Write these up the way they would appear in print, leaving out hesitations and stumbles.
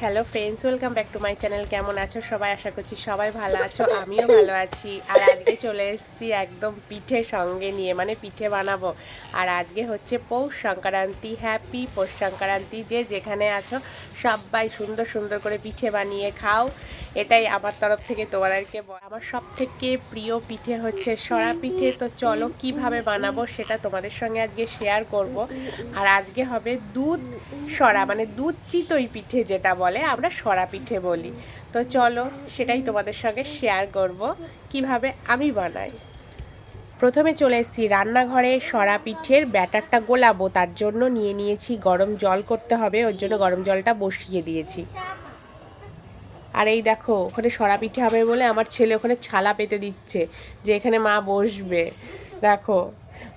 Hello friends, welcome back to my channel. কেমন আছো সবাই? আশা করছি সবাই ভালো আছো, আমিও ভালো আছি। আর আজকে চলে এসেছি একদম পিঠে সঙ্গে নিয়ে, মানে পিঠে বানাবো। আর আজকে হচ্ছে পৌষ সংক্রান্তি। হ্যাপি পৌষ সংক্রান্তি। যে যেখানে আছো সবাই সুন্দর সুন্দর করে পিঠে বানিয়ে খাও, এটাই আমার তরফ থেকে তোমাদেরকে। আমার সব থেকে প্রিয় পিঠে হচ্ছে সরা পিঠে। তো চলো কিভাবে বানাবো সেটা তোমাদের সঙ্গে আজকে শেয়ার করব। আর আজকে হবে দুধ সরা, মানে দুধ চিতই পিঠে, যেটা বলে আমরা সরা পিঠে বলি। তো চলো সেটাই তোমাদের সঙ্গে শেয়ার করব কিভাবে আমি বানাই। প্রথমে চলে এসেছি রান্নাঘরে। সরা পিঠের ব্যাটারটা গোলাবো, তার জন্য নিয়ে নিয়েছি গরম জল করতে হবে, ওর জন্য গরম জলটা বসিয়ে দিয়েছি। আর এই দেখো, ওখানে সরা পিঠে হবে বলে আমার ছেলে ওখানে ছালা পেতে দিচ্ছে যে এখানে মা বসবে। দেখো,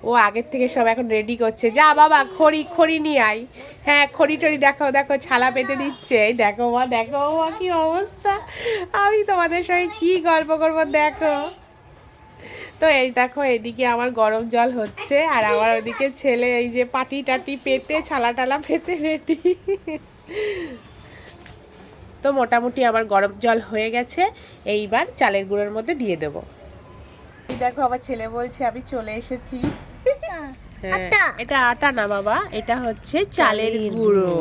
ও আগের থেকে সব এখন রেডি করছে। যা বাবা, খড়ি খড়ি নিয়ে আয়। হ্যাঁ, খড়ি টড়ি দেখো দেখো ছালা পেতে দিচ্ছে। এই দেখো মা কি অবস্থা। আমি তোমাদের সঙ্গে কি গল্প করবো দেখো। তো এই দেখো, এদিকে আমার গরম জল হচ্ছে আর আমার ওদিকে ছেলে এই যে পাটি টাটি পেতে ছালা টালা পেতে রেডি। তো মোটামুটি আমার গরম জল হয়ে গেছে, এইবার চালের গুঁড়োর মধ্যে দিয়ে দেবো। দেখো, আমার ছেলে বলছে আমি চলে এসেছি। হ্যাঁ, এটা আটা না বাবা, এটা হচ্ছে চালের গুঁড়ো।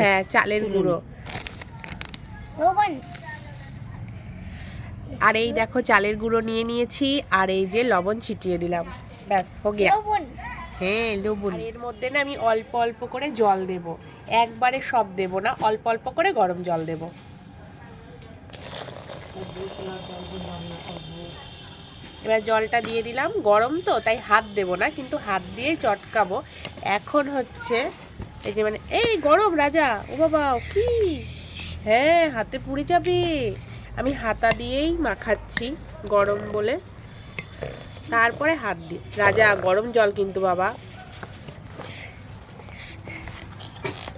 হ্যাঁ, চালের গুঁড়ো। আর এই দেখো, চালের গুঁড়ো নিয়ে নিয়েছি আর এই যে লবণ ছিটিয়ে দিলাম, ব্যাস হো গিয়া। হ্যাঁ, লবণ। এর মধ্যে না আমি অল্প অল্প করে জল দেব, একবারে সব দেব না, অল্প অল্প করে গরম জল দেব। এবার জলটা দিয়ে দিলাম, গরম তো তাই হাত দেব না, কিন্তু হাত দিয়েই চটকাবো। এখন হচ্ছে এই যে, মানে এই গরম রাজা, ও বাবা কি, হ্যাঁ হাতে পুড়ে যাবে। আমি হাতা দিয়েই মাখাচ্ছি গরম বলে, তারপরে হাত দিই। রাজা, গরম জল কিন্তু বাবা।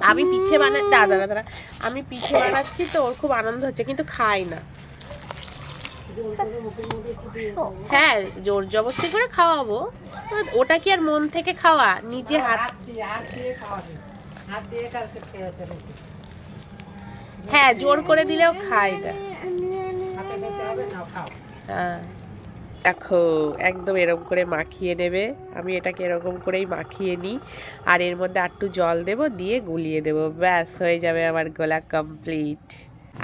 আমি পিঠে দাঁড়া, আমি পিঠে বানাচ্ছি তো ওর খুব আনন্দ হচ্ছে, কিন্তু খাই না। হ্যাঁ, জোর জবরদস্তি করে খাওয়াবো, ওটা কি আর মন থেকে খাওয়া? নিজে হাত, হ্যাঁ জোর করে দিলেও খায় না। হ্যাঁ, দেখো একদম এরকম করে মাখিয়ে নেবে। আমি এটাকে এরকম করেই মাখিয়ে নিই, আর এর মধ্যে একটু জল দেব, দিয়ে গুলিয়ে দেব, ব্যাস হয়ে যাবে আমার গোলা কমপ্লিট।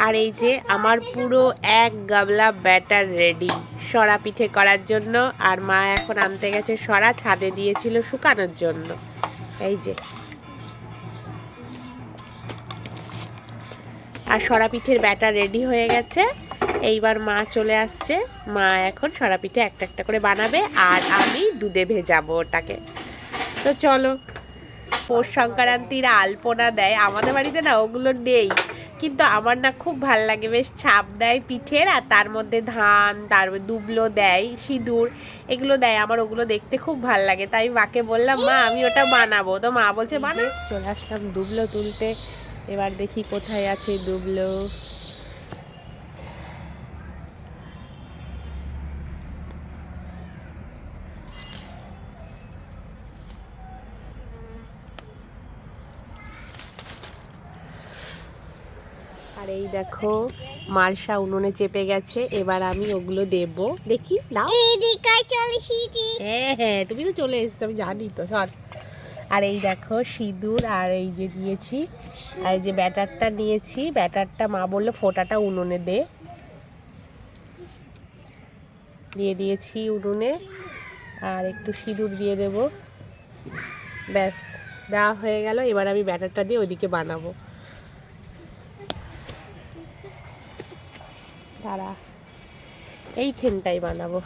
আর এই যে আমার পুরো এক গামলা ব্যাটার রেডি সরা পিঠে করার জন্য। আর মা এখন আনতে গেছে সরা, ছাদে দিয়েছিল শুকানোর জন্য। এই যে, আর সরা পিঠের ব্যাটার রেডি হয়ে গেছে। এইবার মা চলে আসছে, মা এখন সরা পিঠে একটা একটা করে বানাবে আর আমি দুধে ভেজাবো ওটাকে। তো চলো। পৌষ সংক্রান্তির আলপনা দেয় আমাদের বাড়িতে, না ওগুলো নেই, কিন্তু আমার না খুব ভাল লাগে। বেশ ছাপ দেয় পিঠের, আর তার মধ্যে ধান, তার দুবলো দেয়, সিঁদুর, এগুলো দেয়। আমার ওগুলো দেখতে খুব ভাল লাগে, তাই মাকে বললাম মা আমি ওটা বানাবো। তো মা বলছে বানা। চলে আসলাম দুবলো তুলতে। এবার দেখি কোথায় আছে দুবলো। আর এই দেখো, মালসা উনুনে চেপে গেছে, এবার আমি ওগুলো দেব। দেখি নাও। হ্যাঁ হ্যাঁ, তুমি তো চলে এসছো, আমি জানি তো, সর। আর এই দেখো সিঁদুর, আর এই যে দিয়েছি, আর এই যে ব্যাটারটা নিয়েছি, ব্যাটারটা মা বললো ফোঁটাটা উনুনে দিয়ে দিয়েছি উনুনে। আর একটু সিঁদুর দিয়ে দেব, ব্যাস দেওয়া হয়ে গেল। এবার আমি ব্যাটারটা দিয়ে ওইদিকে বানাবো। দাঁড়া, এইখানটাই বানাবো।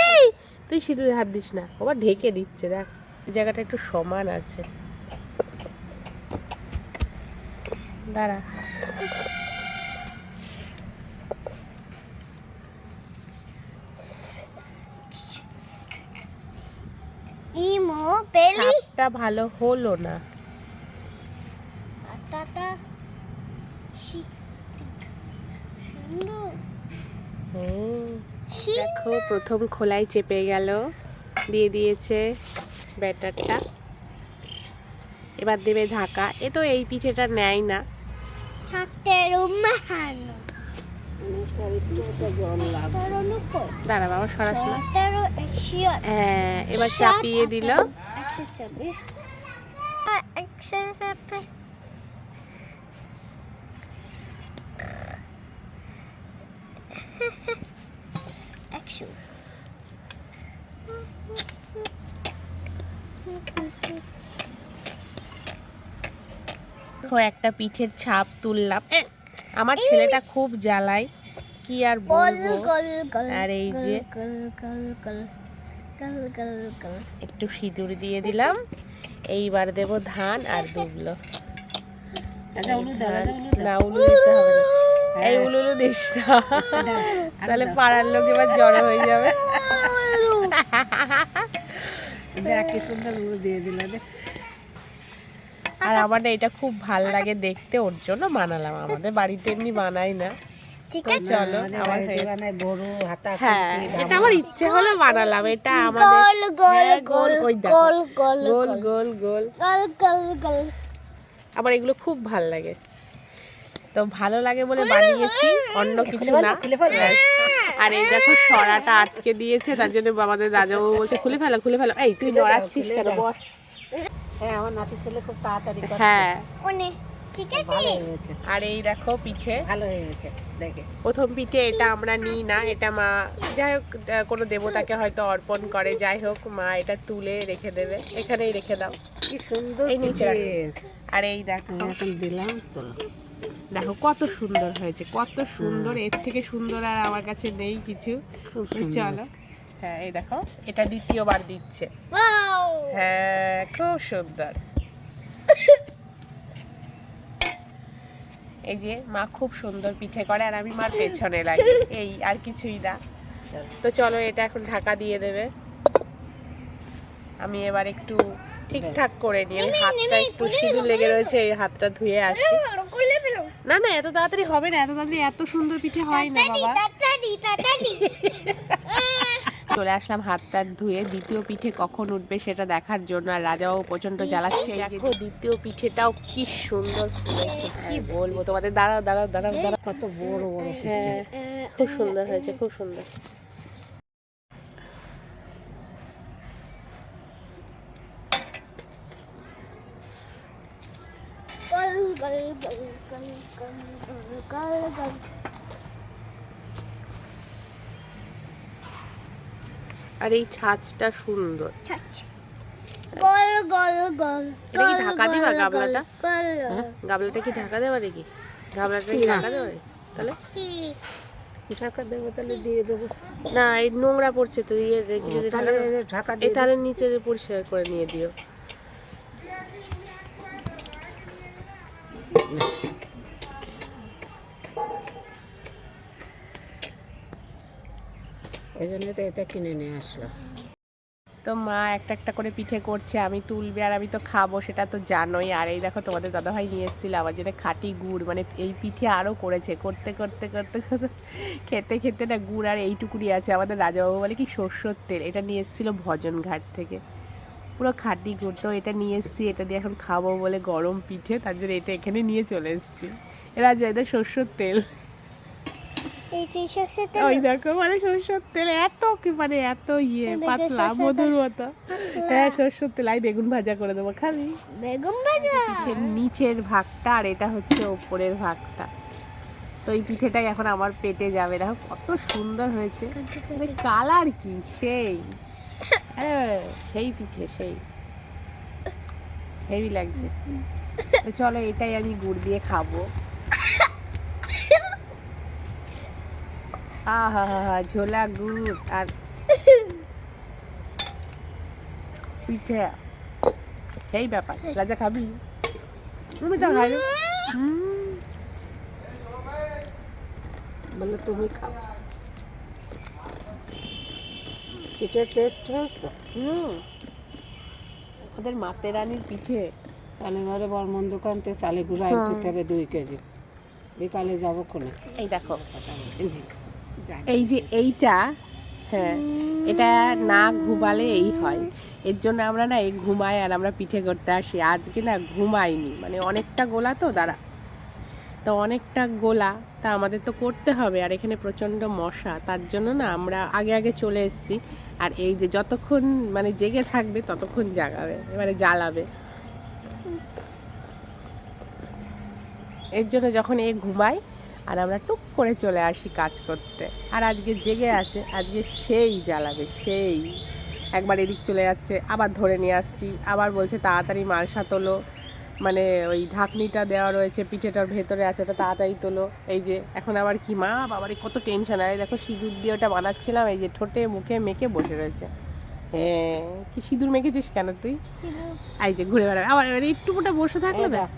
এই তুই সিঁদুরে হাত দিস না, আবার ঢেকে দিচ্ছে। দেখ, এই জায়গাটা একটু সমান আছে, দাঁড়া। ছাপটা ভালো হলো না। দেখো, প্রথম খোলাই চেপে গেল, দিয়ে দিয়েছে ব্যাটারটা। এবার দেবে ঢাকা। এ তো এই পিঠেটা নেয় না, দাঁড়া বাবা, সরাসরি এবার চাপিয়ে দিল। একটা পিঠের ছাপ তুললাম। আমার ছেলেটা খুব জ্বালায়, কি আর বলবো। আর এই যে একটু সিঁদুর দিয়ে দিলাম, এইবার দেব ধান আর দুবলো। না উলু দিতে হবে না, এই উলু দিস না, তাহলে পাড়ার লোক এবার জড়ো হয়ে যাবে। কি সুন্দর উলু দিয়ে দিল। আর আমার এটা খুব ভাল লাগে দেখতে, ওর জন্য বানালাম। আমাদের বাড়িতে এমনি বানাই না। চলো, আমার হ্যাঁ, এটা আমার ইচ্ছে হলো বানালাম। এটা আমাদের গোল গোল গোল গোল। আমার এগুলো খুব ভাল লাগে, তো ভালো লাগে বলে বানিয়েছি, অন্য কিছু না। আর এই দেখো সরাটা আটকে দিয়েছে, তার জন্য আমাদের রাজাবাবু বলছে খুলে ফেলো খুলে ফেলো। এই তুই নড়াচ্ছিস কেন, বস। হ্যাঁ, আমার নাতি ছেলে খুব তাড়াতাড়ি করে। হ্যাঁ, ঠিক আছে। আর এই দেখো পিঠে ভালো হয়েছে দেখে। প্রথম পিঠে এটা আমরা নিই না, এটা মা যাই হোক কোনো দেবতাকে হয়তো অর্পণ করে, যাই হোক মা এটা তুলে রেখে দেবে, এখানেই রেখে দাও। কি সুন্দর এই নিচে আর এই দেখো এখন দিলাম, তোলো। দেখো কত সুন্দর হয়েছে, কত সুন্দর। এর থেকে সুন্দর আর আমার কাছে নেই কিছু। চলো, হ্যাঁ এই দেখো এটা দ্বিতীয়বার দিচ্ছে। হ্যাঁ, খুব সুন্দর। এই যে মা খুব সুন্দর পিঠে করে, আর আমি মার পেছনে লাগি, এই আর কিছুই না। তো চলো, এটা এখন ঢাকা দিয়ে দেবে। আমি এবার একটু ঠিকঠাক করে নিই, হাতটা একটু সিঁদুর লেগে রয়েছে, এই হাতটা ধুয়ে আসি। না না, এত তাড়াতাড়ি হবে না, এত তাড়াতাড়ি এত সুন্দর পিঠে হয় না বাবা। চলে আসলাম হাতটা ধুয়ে, দ্বিতীয় পিঠে কখন উঠবে সেটা দেখার জন্য। আর রাজাও প্রচন্ড জ্বালাচ্ছে। দেখো দ্বিতীয় পিঠেটাও কি সুন্দর ফুলেছে, কি বলবো তোমাদের। দাঁড়াও দাঁড়াও দাঁড়াও দাঁড়াও, কত বড় বড়। হ্যাঁ খুব সুন্দর হয়েছে, খুব সুন্দর। আর এই ছাঁচটা সুন্দর। এটা কি ঢাকা দিবা গাবলাটা? গাবলাটা কি ঢাকা দেবা নাকি? গাবলাটা কি ঢাকা দেবা? তাহলে ঢাকা দেবো, তাহলে দিয়ে দেবো। না, এই নোংরা পড়ছে তো, ইয়ে যদি ঢাকা এই তাহলে নিচে পরিষ্কার করে নিয়ে দিও। এই জন্য তো এটা কিনে নিয়ে আসলাম। তো মা একটা একটা করে পিঠে করছে, আমি তুলবে আর আমি তো খাবো, সেটা তো জানোই। আর এই দেখো তোমাদের দাদাভাই নিয়ে এসেছিল আমার জন্য খাঁটি গুড়, মানে এই পিঠে আরও করেছে, করতে করতে করতে করতে খেতে খেতে না গুড় আর এইটুকুনি আছে। আমাদের রাজাবাবু বলে কি সরষের তেল, এটা নিয়ে এসেছিলো ভজন ঘাট থেকে, পুরো খাঁটি গুড়। তো এটা নিয়ে এসেছি, এটা দিয়ে এখন খাবো বলে গরম পিঠে, তার জন্য এটা এখানে নিয়ে চলে এসেছি। এরা যায় এটা সরষের তেল, ওই দেখো মানে সরষের তেল এত কি মানে এত ইয়ে পাতলা মধুর মতো। হ্যাঁ সরষের তেল। আই বেগুন ভাজা করে দেবো, খাবি? বেগুন ভাজা পিঠের নিচের ভাগটা আর এটা হচ্ছে ওপরের ভাগটা। তো এই পিঠেটাই এখন আমার পেটে যাবে। দেখো কত সুন্দর হয়েছে, কালার কি সেই, হ্যাঁ সেই পিঠে সেই হেভি লাগছে। তো চলো এটাই আমি গুড় দিয়ে খাবো। আহা হা হা, ঝোলা গুড় আর পিঠে, এই ব্যাপার। রাজা খাবি? তুমি তো খাই বলে তুমি খাও। পিঠের টেস্ট হয়েছে তো। ওদের মাতে রানীর পিঠে। তাহলে এবারে বর্মন দোকান থেকে চালে গুঁড়া খেতে হবে 2 কেজি। বিকালে যাবো কোনে। এই দেখো এই যে এইটা, হ্যাঁ এটা না ঘুমালে এই হয়, এর জন্য আমরা না এই ঘুমাই আর আমরা পিঠে করতে আসি। আজকে না ঘুমাইনি, মানে অনেকটা গোলা তো দাঁড়া। তো অনেকটা গোলা, তা আমাদের তো করতে হবে। আর এখানে প্রচণ্ড মশা, তার জন্য না আমরা আগে আগে চলে এসেছি। আর এই যে যতক্ষণ মানে জেগে থাকবে ততক্ষণ জাগাবে, এবারে জ্বালাবে। এর জন্য যখন এ ঘুমায় আর আমরা টুক করে চলে আসি কাজ করতে। আর আজকে জেগে আছে, আজকে সেই জ্বালাবে, সেই একবার এদিক চলে যাচ্ছে, আবার ধরে নিয়ে আসছি, আবার বলছে তাড়াতাড়ি মালসা তোলো, মানে ওই ঢাকনিটা দেওয়া রয়েছে পিঠেটার ভেতরে আছে, ওটা তাড়াতাড়ি তোলো। এই যে এখন আবার কি মা বাবারে কত টেনশন। আর এই দেখো সিঁদুর দিয়ে ওটা বানাচ্ছিলাম, এই যে ঠোঁটে মুখে মেখে বসে রয়েছে। হ্যাঁ, কি সিঁদুর মেখেছিস কেন তুই? এই যে ঘুরে বেড়াবে আবার, একটু মোটা বসে থাকলে ব্যাস।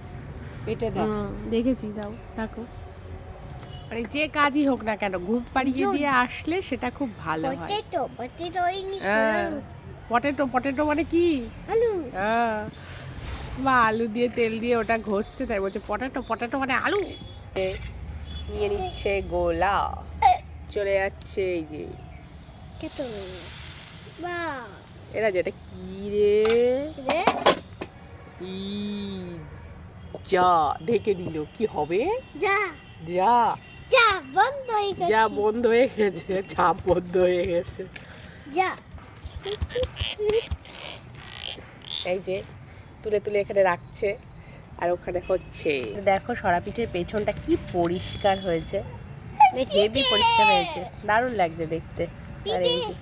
এটা দাও। দেখেছি, দাও থাকো। মানে যে কাজই হোক না কেন ঘুম পাড়িয়ে দিয়ে আসলে সেটা খুব ভালো হয়। পটেটো, পটেটো মানে কি? আলু। বা আলু দিয়ে তেল দিয়ে ওটা ঘষছে, তাই বলছে পটেটো, পটেটো মানে আলু। নিয়ে নিচ্ছে গোলা, চলে যাচ্ছে এই যে এরা, যেটা কি রে যা ঢেকে দিল, কি হবে? যা যা যা বন্ধ হয়ে গেছে। যা বন্ধ হয়ে গেছে, চাপ বন্ধ হয়ে গেছে। যা এই যে তুলে তুলে এখানে রাখছে আর ওখানে হচ্ছে। দেখো সরাপিঠের পেছনটা কি পরিষ্কার হয়েছে, হেভি পরিষ্কার হয়েছে, দারুণ লাগছে দেখতে। আর এই যে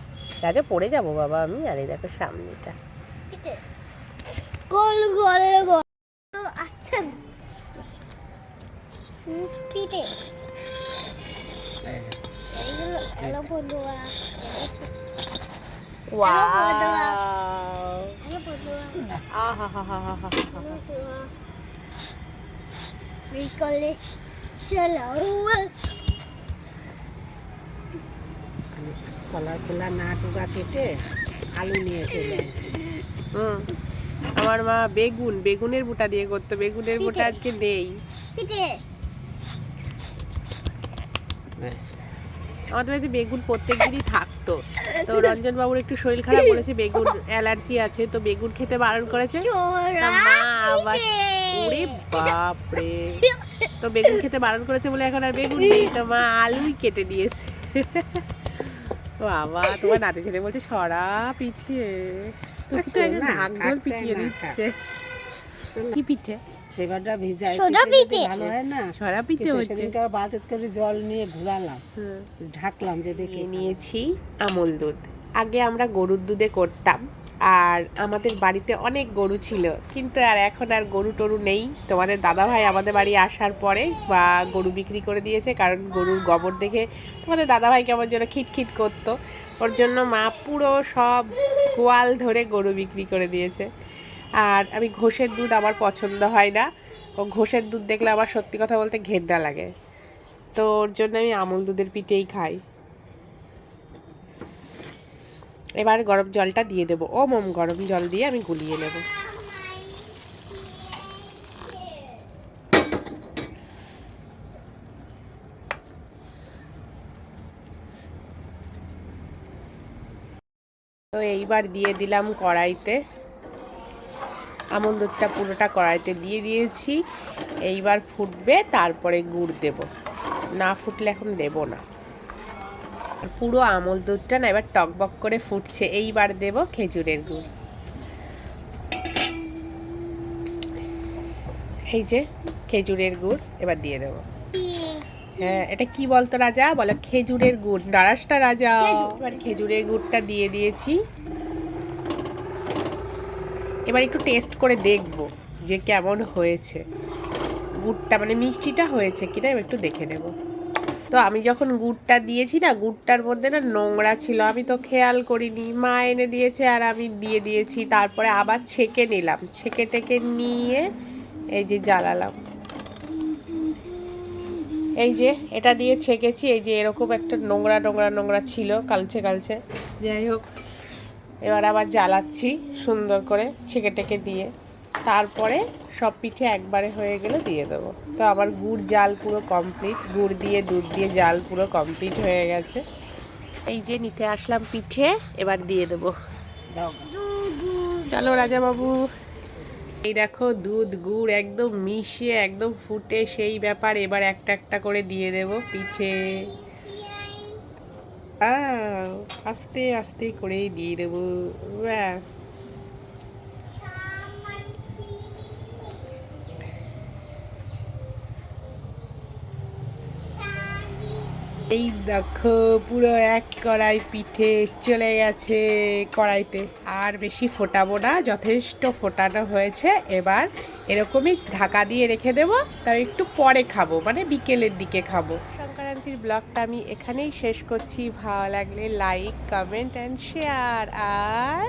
রাজা পড়ে যাবো বাবা আমি। আর এই দেখো সামনেটা গোল গোল গোল। আচ্ছা পিঠে এইগুলো এলো বন্ধুরা। ওয়াও, এলো বন্ধুরা। আহাহাহাহাহা। এই করলে চলো কলা খোলা না টুকা কেটে আলু নিয়ে চলে আসি। আমার মা বেগুনের বোটা দিয়ে করতো, বেগুনের বোটা আজকে নেই। পিঠে আমাদের বাড়িতে বেগুন প্রত্যেক দিনই থাকতো। তো রঞ্জন বাবুর একটু শরীর খারাপ, বলেছে বেগুন অ্যালার্জি আছে, তো বেগুন খেতে বারণ করেছে। তা মা আবার, ওরে বাপরে, তো বেগুন খেতে বারণ করেছে বলে এখন আর বেগুন নেই, তো মা আলুই কেটে দিয়েছে। বাবা, তোমার নাতি ছেলে বলছে সরা পিছিয়ে, তুই তো একদম ঢাকঢোল পিটিয়ে দিচ্ছে। কি পিঠে? সেবাটা ভিজাই সোডা পিঠে ভালো হয় না। সরা পিঠে হচ্ছে। সেদিনকার বালতিতে করে জল নিয়ে ঘুরালাম, ঢাকলাম যে দেখে। নিয়েছি আমল দুধ। আগে আমরা গরুর দুধে করতাম, আর আমাদের বাড়িতে অনেক গরু ছিল, কিন্তু আর এখন আর গরু টরু নেই। তোমাদের দাদাভাই আমাদের বাড়ি আসার পরে বা গরু বিক্রি করে দিয়েছে, কারণ গরুর গোবর দেখে তোমাদের দাদাভাই কেমন যেন খিটখিট করতো, ওর জন্য মা পুরো সব গোয়াল ধরে গরু বিক্রি করে দিয়েছে। আর আমি ঘোষের দুধ আমার পছন্দ হয় না, ও ঘোষের দুধ দেখলে আমার সত্যি কথা বলতে ঘেন্না লাগে, তো ওর জন্য আমি আমুল দুধের পিঠেই খাই। এবার গরম জলটা দিয়ে দেবো, গরম জল দিয়ে আমি গুলিয়ে নেব। তো এইবার দিয়ে দিলাম কড়াইতে, আমুল দুধটা পুরোটা কড়াইতে দিয়ে দিয়েছি। এইবার ফুটবে, তারপরে গুড় দেব, না ফুটলে এখন দেব না। আর পুরো আমুল দুধটা না এবার টকবক করে ফুটছে, এইবার দেব খেজুরের গুড়। এই যে খেজুরের গুড় এবার দিয়ে দেব। হ্যাঁ, এটা কি বলতো রাজা? বলো খেজুরের গুড়, নারাজটা রাজা। এবার খেজুরের গুড়টা দিয়ে দিয়েছি। এবার একটু টেস্ট করে দেখব যে কেমন হয়েছে গুড়টা, মানে মিষ্টিটা হয়েছে কিনা, এবার একটু দেখে নেব। তো আমি যখন গুড়টা দিয়েছি না, গুড়টার মধ্যে না নোংরা ছিল, আমি তো খেয়াল করিনি, মা এনে দিয়েছে আর আমি দিয়ে দিয়েছি। তারপরে আবার ছেঁকে নিলাম, ছেঁকে টেকে নিয়ে এই যে জ্বালালাম। এই যে এটা দিয়ে ছেঁকেছি, এই যে এরকম একটা নোংরা নোংরা নোংরা ছিল, কালচে কালচে। যাই হোক, এবার আবার জ্বালাচ্ছি সুন্দর করে ছেঁকে টেকে দিয়ে। তারপরে সব পিঠে একবারে হয়ে গেলে দিয়ে দেবো। তো আমার গুড় জাল পুরো কমপ্লিট, গুড় দিয়ে দুধ দিয়ে জাল পুরো কমপ্লিট হয়ে গেছে। এই যে নিতে আসলাম পিঠে, এবার দিয়ে দেবো। চলো রাজা বাবু, এই দেখো দুধ গুড় একদম মিশিয়ে একদম ফুটে সেই ব্যাপার। এবার একটা একটা করে দিয়ে দেব পিঠে। আস্তে আস্তে করেই দিয়ে দেবো, ব্যাস। এই দেখো পুরো এক কড়াই পিঠে চলে গেছে কড়াইতে। আর বেশি ফোটাবো না, যথেষ্ট ফোটানো হয়েছে। এবার এরকমই ঢাকা দিয়ে রেখে দেবো, তার একটু পরে খাবো, মানে বিকেলের দিকে খাবো। সংক্রান্তির ব্লগটা আমি এখানেই শেষ করছি। ভালো লাগলে like, comment and share. R